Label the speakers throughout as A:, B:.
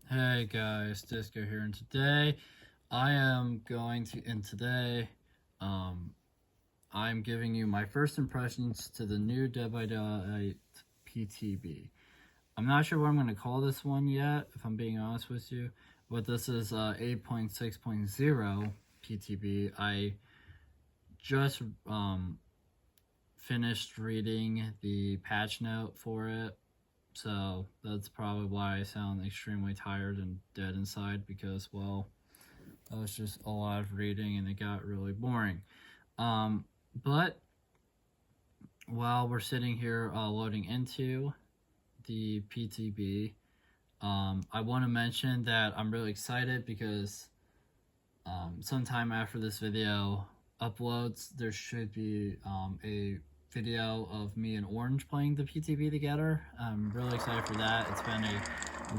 A: Hey guys, Disco here, and today I am going to, um, I'm giving you my first impressions to the new Dead by Daylight PTB. I'm not sure what I'm going to call this one yet, if I'm being honest with you, but this is 8.6.0 PTB. I just finished reading the patch note for it. So that's probably why I sound extremely tired and dead inside because, well, that was just a lot of reading and it got really boring. But while we're sitting here loading into the PTB, I want to mention that I'm really excited because sometime after this video uploads, there should be a video of me and Orange playing the PTB together. I'm really excited for that. It's been a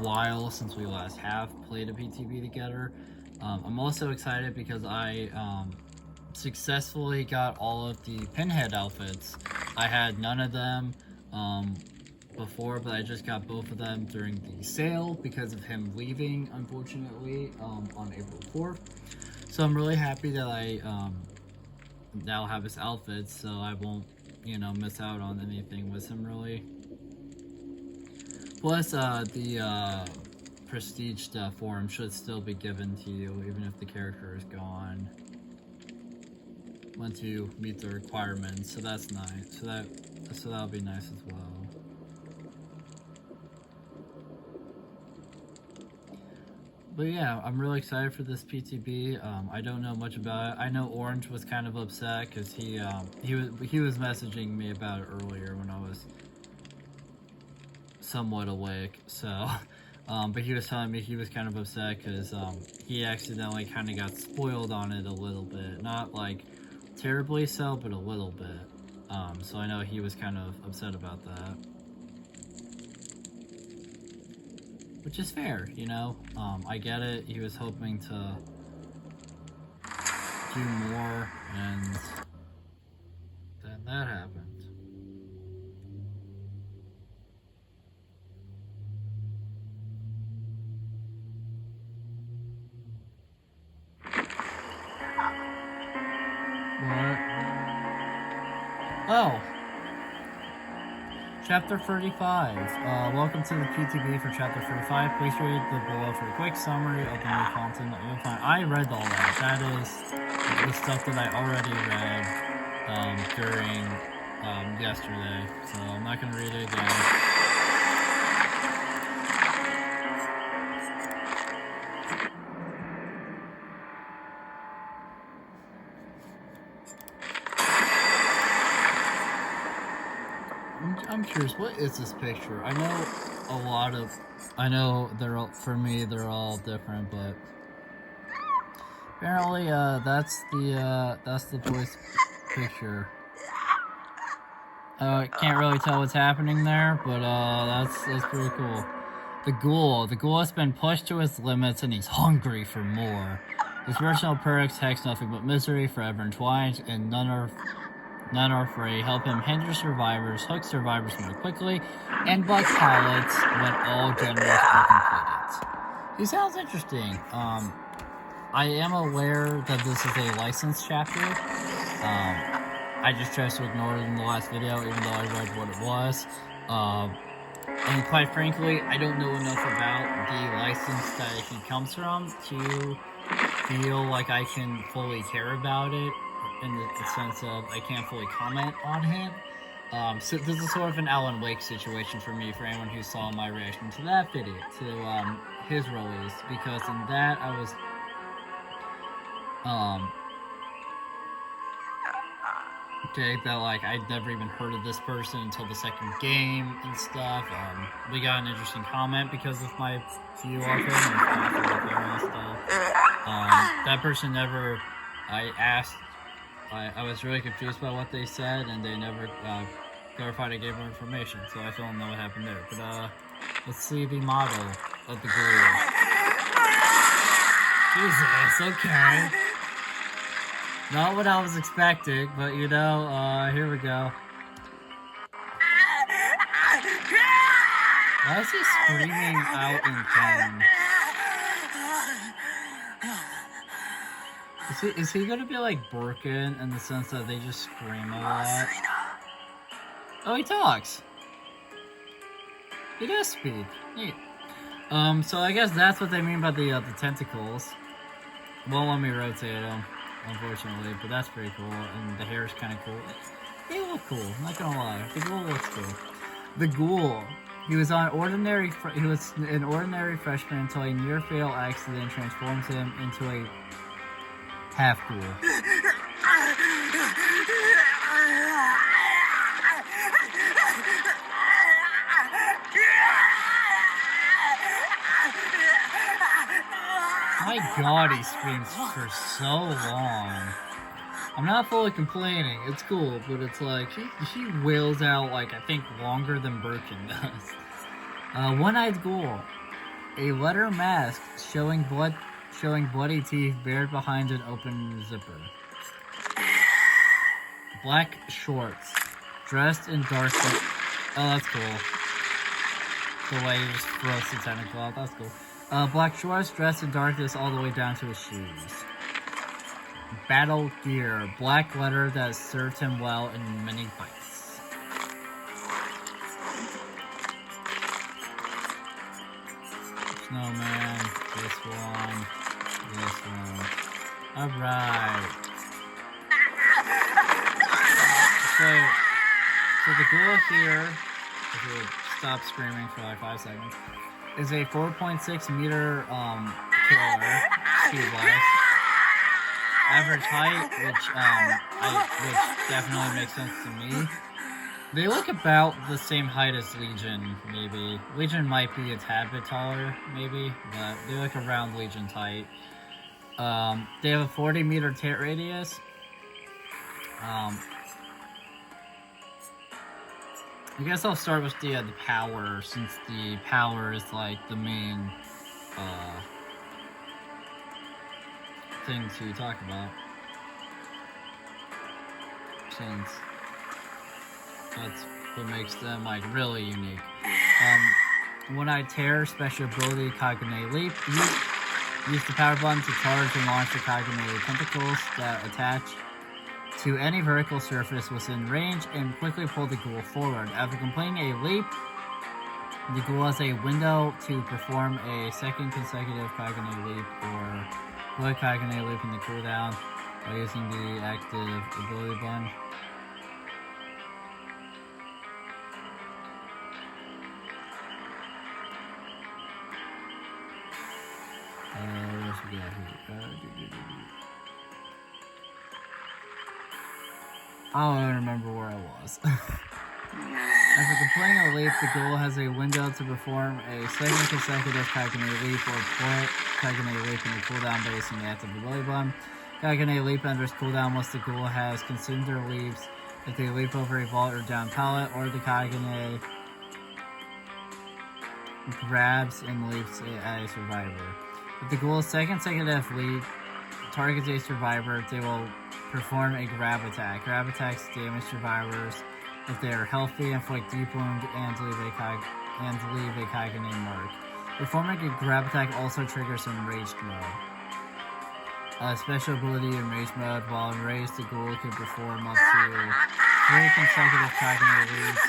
A: while since we last have played a PTB together. I'm also excited because I successfully got all of the Pinhead outfits. I had none of them before, but I just got both of them during the sale because of him leaving, unfortunately, on April 4th. So I'm really happy that I now have his outfits, so I won't, miss out on anything with him, really. Plus, the prestige stuff for him should still be given to you, even if the character is gone. Once you meet the requirements, so that's nice. So that'll be nice as well. But yeah, I'm really excited for this PTB. I don't know much about it. I know Orange was kind of upset because he was messaging me about it earlier when I was somewhat awake. So, but he was telling me he was kind of upset because he accidentally kind of got spoiled on it a little bit. Not like terribly so, but a little bit. So I know he was kind of upset about that. Which is fair, I get it. He was hoping to do more, and then that happened. What? Oh! Chapter 35. Welcome to the PTB for Chapter 35. Please read the below for a quick summary of the new content that you'll find. I read all that. That is the stuff that I already read during yesterday. So I'm not going to read it again. I'm curious, what is this picture? I know they're all, for me, they're all different, but apparently, that's the boy's picture. Can't really tell what's happening there, but, that's pretty cool. The ghoul has been pushed to his limits and he's hungry for more. His personal perks hex nothing but misery, forever entwined, and none are free. Help him hinder survivors, hook survivors more quickly, and bug pilots when all generals are completed. He sounds interesting. I am aware that this is a licensed chapter. I just chose to ignore it in the last video, even though I read what it was. And quite frankly, I don't know enough about the license that he comes from to feel like I can fully care about it, in the sense of I can't fully comment on him. So this is sort of an Alan Wake situation for me, for anyone who saw my reaction to that video, to his release, because in that I was that like I'd never even heard of this person until the second game and stuff. We got an interesting comment because of my view of him and stuff. That person never, I was really confused by what they said, and they never clarified I gave more information, so I don't know what happened there. But let's see the model of the ghoul. Jesus, okay. Not what I was expecting, but here we go. Why is he screaming out in pain? Is he gonna be like Birkin in the sense that they just scream a lot? Oh, he talks. He does speak. Neat. So I guess that's what they mean by the tentacles. Won't let me rotate them, unfortunately, but that's pretty cool. And the hair is kind of cool. They look cool. I'm not gonna lie. The ghoul looks cool. The ghoul. He was an ordinary freshman until a near fatal accident transforms him into a half ghoul. My god, he screams for so long. I'm not fully complaining, it's cool, but it's like, she wails out, like, I think longer than Birkin does. One-eyed ghoul. A leather mask showing bloody teeth buried behind an open zipper. Black shorts. Dressed in dark... Oh, that's cool. The way he just throws the tentacle out, that's cool. Black shorts, dressed in darkness all the way down to his shoes. Battle gear. Black leather that served him well in many fights. Snowman. This one. Alright. So the ghoul here, if you would stop screaming for like 5 seconds, is a 4.6 meter killer, speed-wise. Average height, which definitely makes sense to me. They look about the same height as Legion, maybe. Legion might be a tad bit taller, maybe, but they look around Legion's height. They have a 40 meter tear radius. I guess I'll start with the power, since the power is like the main thing to talk about. Since that's what makes them like really unique. One-eyed tear, special ability, Kagane Leap. Use the power button to charge and launch the Kagane tentacles that attach to any vertical surface within range and quickly pull the ghoul forward. After completing a leap, the ghoul has a window to perform a second consecutive Kagane leap or put Kagane leap in the cooldown by using the active ability button. What else we got here? I don't even remember where I was. After completing a leap, the ghoul has a window to perform a second consecutive Kagane leap or put Kagane leap in the cooldown by using the active ability button. Kagane leap enters cooldown once the ghoul has consumed their leaps. If they leap over a vault or down pallet, or the Kagane grabs and leaps at a survivor. If the ghoul's second consecutive leap targets a survivor, they will perform a grab attack. Grab attacks damage survivors if they are healthy, inflict deep wound, and leave a Kagane mark. Performing a grab attack also triggers enraged mode. Special ability enraged mode. While enraged, the ghoul can perform up to 3 consecutive Kagane leaps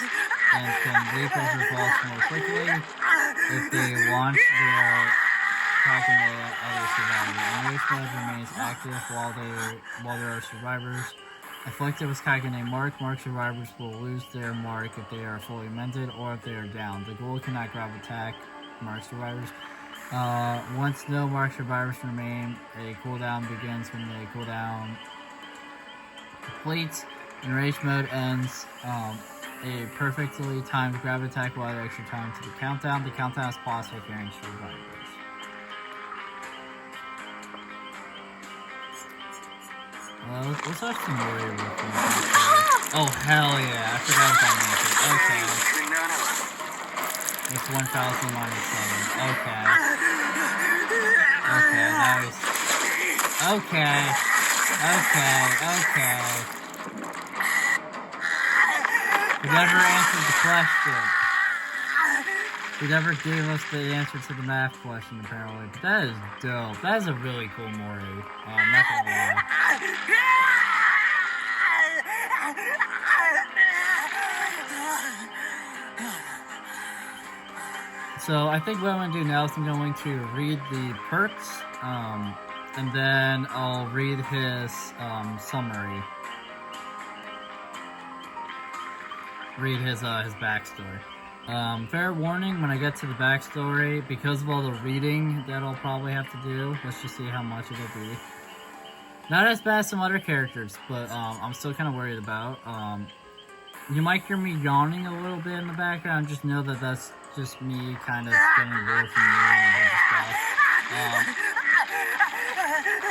A: and can leap over vaults more quickly if they launch their Kagane at other survivors. Enraged mode remains active while there are survivors afflicted with Kagane mark. Mark survivors will lose their mark if they are fully mended or if they are down. The ghoul cannot grab attack mark survivors. Once no mark survivors remain, a cooldown begins when the cooldown completes. Enraged mode ends. A perfectly timed grab attack will add extra time to the countdown. The countdown is paused for carrying survivors. Let's watch some more real quick. Oh, hell yeah. I forgot about that. Okay. It's 1,000 minus 7. Okay. Okay, nice. Okay. You never answered the question. He never gave us the answer to the math question, apparently. But that is dope. That is a really cool Mori. I'm not gonna lie. So I think what I'm going to do now is I'm going to read the perks, and then I'll read his summary. Read his backstory. Fair warning, when I get to the backstory, because of all the reading that I'll probably have to do, let's just see how much it'll be. Not as bad as some other characters, but I'm still kind of worried about. You might hear me yawning a little bit in the background, just know that that's just me kind of getting away from you and a bunch of stuff.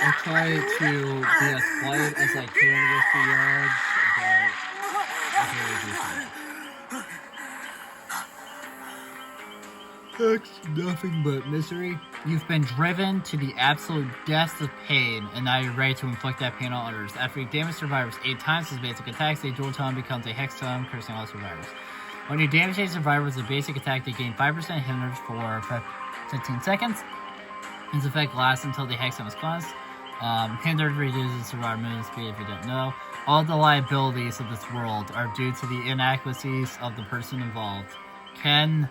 A: I'll try to be as quiet as I can with the yards, but it's really decent. That's nothing but misery. You've been driven to the absolute depths of pain, and now you're ready to inflict that pain on others. After you damage survivors 8 times with basic attacks, the dual tone becomes a hex tone, cursing all survivors. When you damage a survivor with a basic attack, they gain 5% hindrance for 15 seconds. Its effect lasts until the hex tone is cleansed. Hindered reduces survivor movement speed if you didn't know. All the liabilities of this world are due to the inadequacies of the person involved. Kanaki.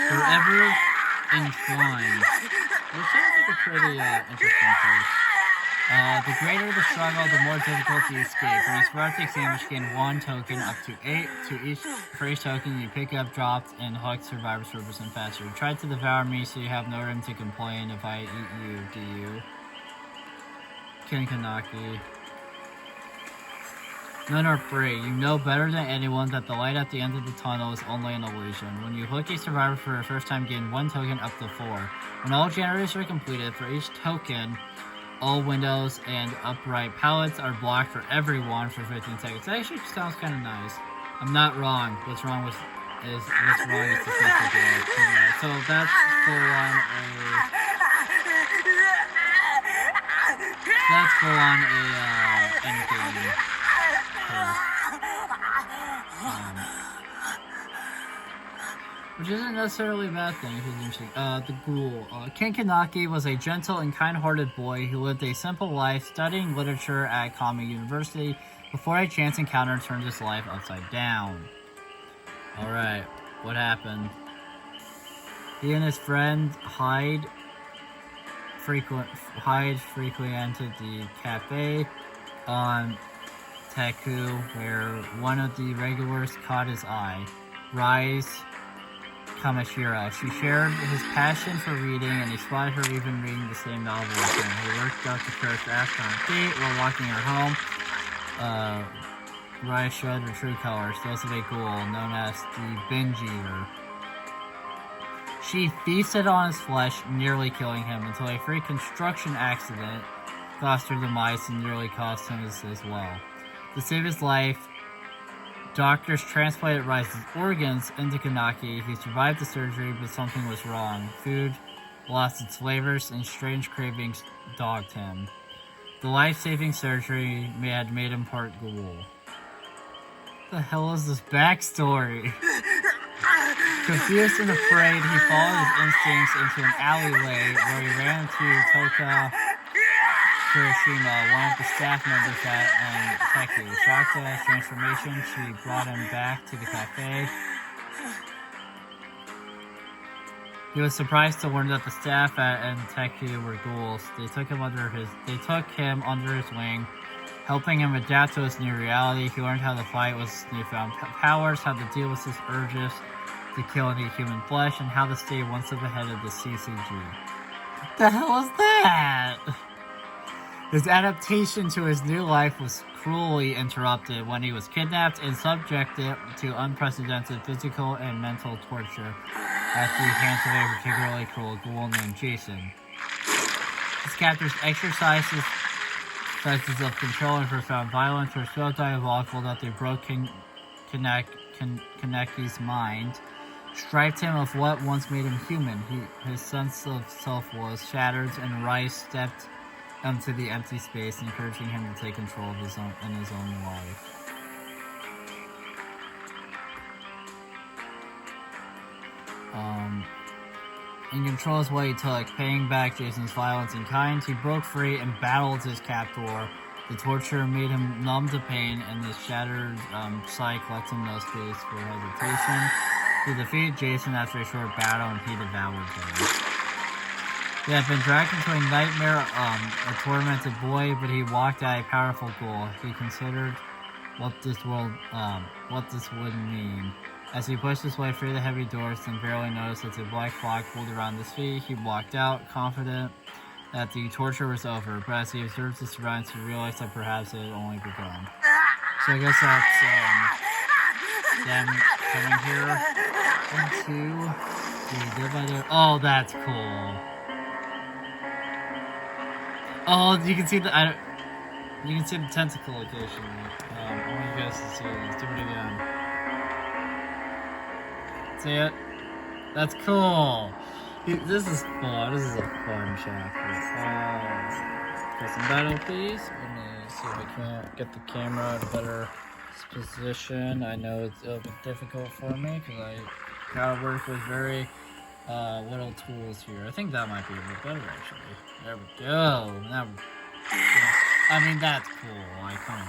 A: Forever inclined. Which sounds like a pretty interesting case. The greater the struggle, the more difficult the escape. When you survive takes damage, gain 1 token up to 8. For each token you pick up, dropped, and hooked survivors 4% faster. Try to devour me so you have no room to complain if I eat you, do you? Kanaki. None are free. You know better than anyone that the light at the end of the tunnel is only an illusion. When you hook a survivor for the first time, gain 1 token up to 4. When all generators are completed, for each token, all windows and upright pallets are blocked for everyone for 15 seconds. That actually sounds kind of nice. I'm not wrong. What's wrong is the sense of joy. So that's full on a endgame. Which isn't necessarily a bad thing if it's interesting. The ghoul. Ken Kanaki was a gentle and kind-hearted boy who lived a simple life studying literature at Kami University before a chance encounter turned his life upside down. Alright, what happened? He and his friend Hyde frequented the cafe on Teku, where one of the regulars caught his eye. Rise Kamashira. She shared his passion for reading, and he spotted her even reading the same novel as him. He worked up the courage to ask her on a date while walking her home. Rise showed her true colors, those of a ghoul known as the binge eater. She feasted on his flesh, nearly killing him, until a freak construction accident caused her demise and nearly cost him as well. To save his life, doctors transplanted Rise's organs into Kanaki. He survived the surgery, but something was wrong. Food lost its flavors, and strange cravings dogged him. The life-saving surgery had made him part ghoul. What the hell is this backstory? Confused and afraid, he followed his instincts into an alleyway where he ran into Toka Kirishima, one of the staff members at Teku. Shocked at his transformation, she brought him back to the cafe. He was surprised to learn that the staff at Teku were ghouls. They took him under his wing, helping him adapt to his new reality. He learned how to fight with his newfound powers, how to deal with his urges to kill and eat human flesh, and how to stay one step ahead of the CCG. What the hell is that? His adaptation to his new life was cruelly interrupted when he was kidnapped and subjected to unprecedented physical and mental torture at the hands of a particularly cruel ghoul named Jason. His captors exercises of control and profound violence were so diabolical that they broke Kaneki's mind, stripped him of what once made him human. His sense of self was shattered, and Rice stepped into the empty space, encouraging him to take control of his own life. and controls what he took, paying back Jason's violence in kind. He broke free and battled his captor. The torture made him numb to pain, and the shattered psyche left him no space for hesitation. He defeated Jason after a short battle, and he devoured him. He had been dragged into a nightmare, a tormented boy, but he walked out a powerful ghoul. He considered what this would mean. As he pushed his way through the heavy doors and barely noticed that a black fog pulled around his feet, he walked out, confident that the torture was over, but as he observed his surroundings, he realized that perhaps it had only begun. So I guess that's them coming here into the Dead by Daylight. Oh, that's cool. Oh, you can see the tentacle location. I want you guys to see this. Do it again. See it? That's cool. This is fun. This is a fun chapter. Press some battle, please. Let me see if I can't get the camera at a better position. I know it's a little bit difficult for me because I gotta work with very little tools here. I think that might be a bit better actually. There we go. I mean, that's cool. Like, come on.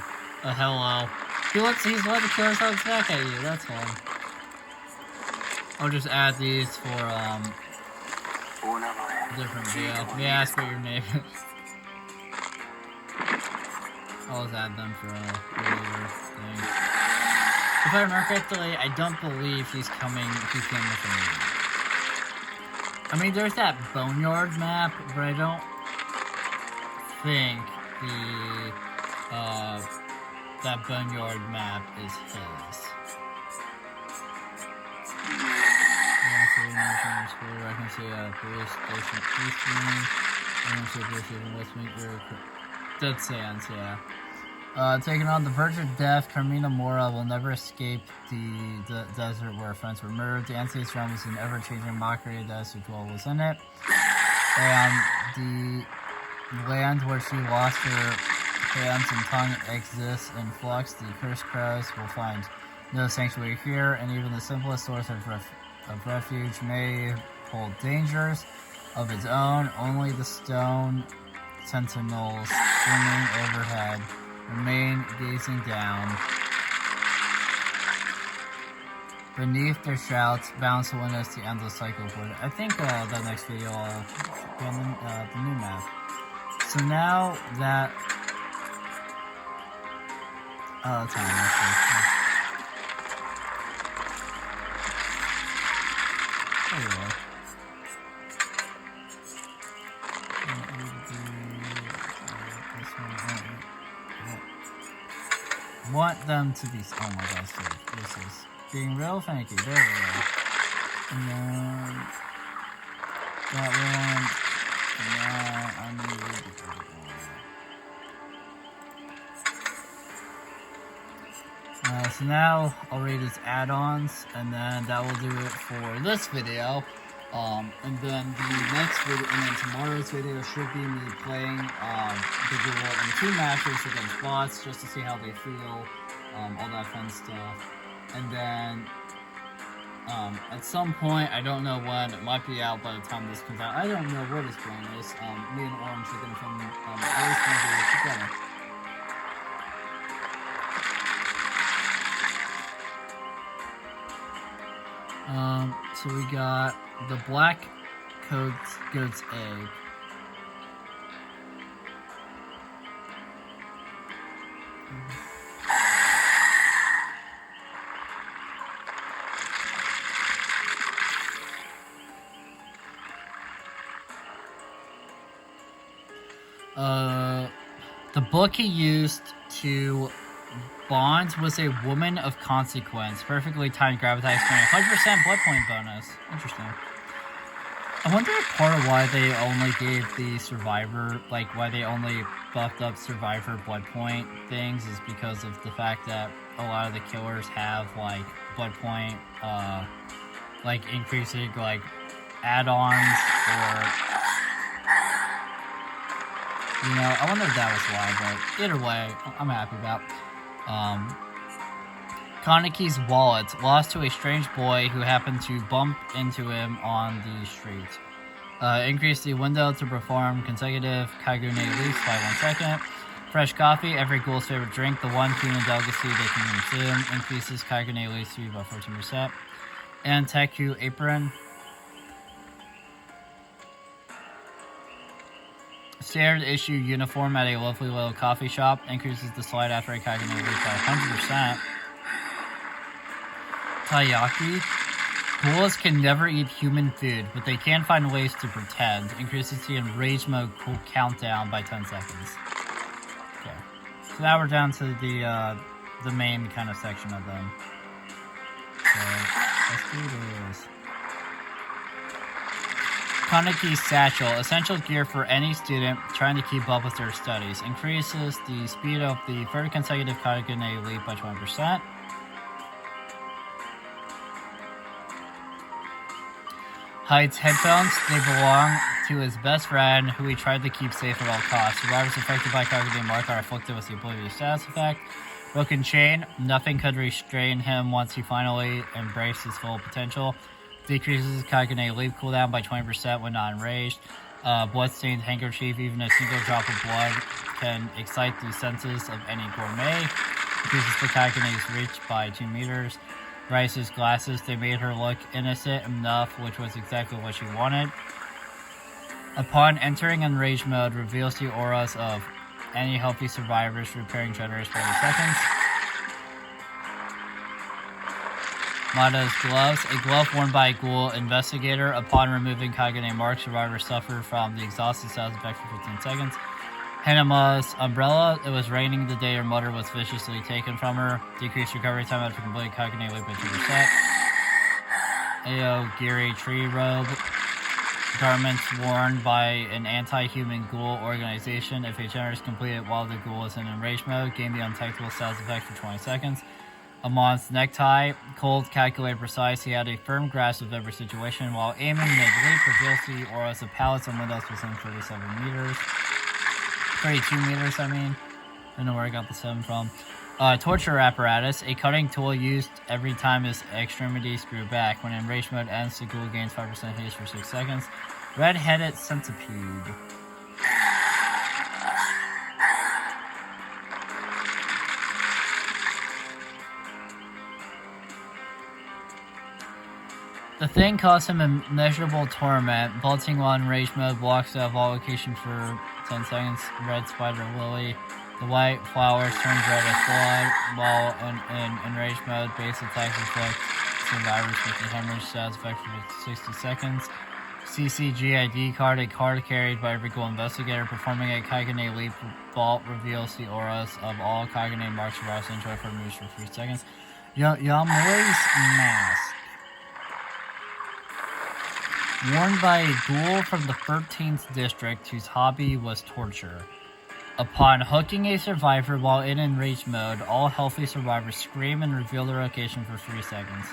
A: Hello. He's letting the killer thugs back at you. That's fun. I'll just add these for different video. May I ask what your name is? I'll just add them for later thing. If I remember correctly, I don't believe he's coming with a map. I mean, there's that Boneyard map, but I don't think that Boneyard map is his. I can see a police station eastwing. I can see a police station westwing. Dead Sands, yeah. Taking on the verge of death, Carmina Mora will never escape the desert where her friends were murdered. The Anti's realm is an ever-changing mockery that as well was in it. And the land where she lost her hands and tongue exists in flux. The cursed crows will find no sanctuary here, and even the simplest source of refuge may hold dangers of its own. Only the stone sentinels swimming overhead remain gazing down. Beneath their shouts, bounce to witness the endless cycle for it. I think the next video I'll be on the new map. So now that that's fine, actually. Want them to be. Oh my gosh, dude. This is being real finicky. There we go. And then that one. And now I need to do that. So now I'll read its add-ons, and then that will do it for this video. And then the next video, and then tomorrow's video should be me playing the ghoul in 2 matches against bots, just to see how they feel, all that fun stuff. And then at some point, I don't know when, it might be out by the time this comes out. I don't know what his plan is. Me and Orange are gonna film at least one video together. So we got the black goat's egg. The book he used to bond was a woman of consequence. Perfectly timed gravitas point. 100% blood point bonus. Interesting. I wonder if part of why they only gave the survivor, like why they only buffed up survivor blood point things is because of the fact that a lot of the killers have like blood point, like increasing like add-ons or. You know, I wonder if that was why, but either way, I'm happy about. Kaneki's wallet, lost to a strange boy who happened to bump into him on the street. Increase the window to perform consecutive Kagune leaps by 1 second. Fresh coffee, every ghoul's favorite drink, the one human delicacy they can consume. Increases Kagune leap speed by 14%. And Teku apron. Standard issue uniform at a lovely little coffee shop. Increases the slide after a Kagune leap by 100%. Taiyaki. Ghouls can never eat human food, but they can find ways to pretend. Increases the enrage mode countdown by 10 seconds. Okay. So now we're down to the main kind of section of them. So let's do this. Kaneki Satchel, essential gear for any student trying to keep up with their studies. Increases the speed of the third consecutive Kagune leap by 20%. Hides headphones, they belong to his best friend, who he tried to keep safe at all costs. Survivors affected by Kagune Mark are afflicted with the ability to status effect. Broken chain, nothing could restrain him once he finally embraced his full potential. Decreases Kagune leap cooldown by 20% when not enraged. Bloodstained handkerchief, even a single drop of blood can excite the senses of any gourmet. Increases the Kagune's reach by 2 meters. Rice's glasses, they made her look innocent enough, which was exactly what she wanted. Upon entering enraged mode, reveals the auras of any healthy survivors, repairing generous 40 seconds. Mada's gloves, a glove worn by a ghoul investigator. Upon removing Kagune Mark, survivors suffer from the exhausted status effect for 15 seconds. Hanama's umbrella, it was raining the day her mother was viciously taken from her. Decreased recovery time after completing Kagune leap by 2%. Aogiri tree robe, garments worn by an anti-human ghoul organization. If a generous completed while the ghoul is in enraged mode, gain the untactable status effect for 20 seconds. Amon's necktie, cold, calculated, precise. He had a firm grasp of every situation. While aiming mid-leap, reveals the auras of pallets and windows within 37 meters. 32 meters, I mean. I don't know where I got the 7 from. Torture apparatus, a cutting tool used every time his extremities grew back. When enraged mode ends, the ghoul gains 5% haste for 6 seconds. Red-headed centipede. The thing caused him immeasurable torment. Bolting while in rage mode, blocks out of all locations for 10 seconds. Red spider lily. The white flowers turned red as blood. While in rage mode, base attacks inflict survivors with the hemorrhage status effect for 60 seconds. CCGID card, a card carried by every ghoul investigator. Performing a Kagune leap vault reveals the auras of all Kagune Mark survivors. Enjoy for moves for 3 seconds. Yamori's mask. Worn by a ghoul from the 13th district whose hobby was torture. Upon hooking a survivor while in enraged mode, all healthy survivors scream and reveal their location for 3 seconds.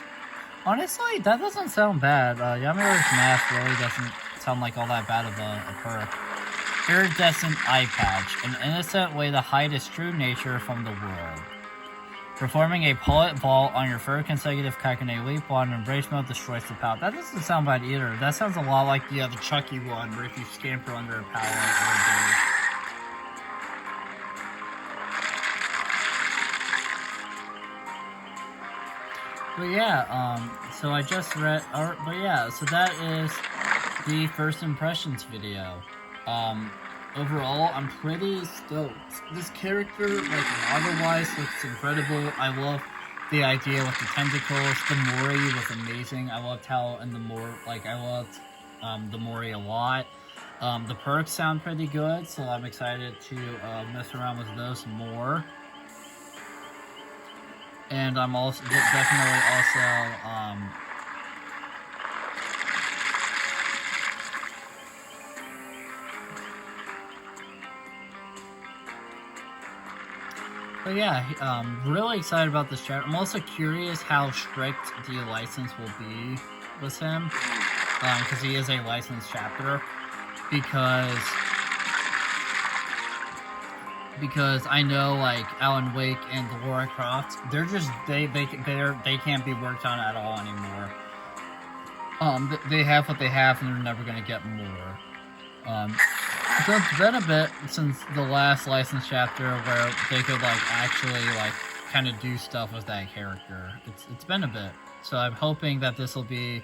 A: Honestly, that doesn't sound bad. Yamori's mask really doesn't sound like all that bad of a perk. Iridescent eye patch, an innocent way to hide his true nature from the world. Performing a bullet vault on your third consecutive Kagune leap while in embrace mode destroys the pallet. That doesn't sound bad either. That sounds a lot like the Chucky one, where if you scamper under a pallet or a door. But yeah, so I just read, but yeah, so that is the first impressions video. Overall, I'm pretty stoked. This character, like, otherwise looks incredible. I love the idea with the tentacles. The Mori was amazing. I loved how, and I loved the Mori a lot. The perks sound pretty good, so I'm excited to mess around with those more. And I'm also definitely also but yeah, really excited about this chapter. I'm also curious how strict the license will be with him, because he is a licensed chapter. Because I know, like, Alan Wake and Lara Croft, they're just they can't be worked on at all anymore. they have what they have, and they're never gonna get more. So it's been a bit since the last license chapter where they could like actually like kind of do stuff with that character. It's been a bit, so I'm hoping that this will be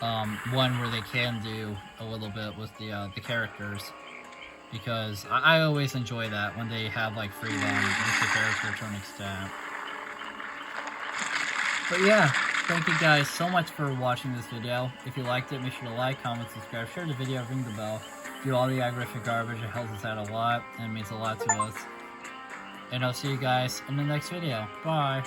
A: one where they can do a little bit with the characters, because I always enjoy that when they have like freedom with the character to an extent. But yeah, thank you guys so much for watching this video. If you liked it, make sure to like, comment, subscribe, share the video, ring the bell. Do all the aggressive garbage, it helps us out a lot, and it means a lot to us. And I'll see you guys in the next video. Bye!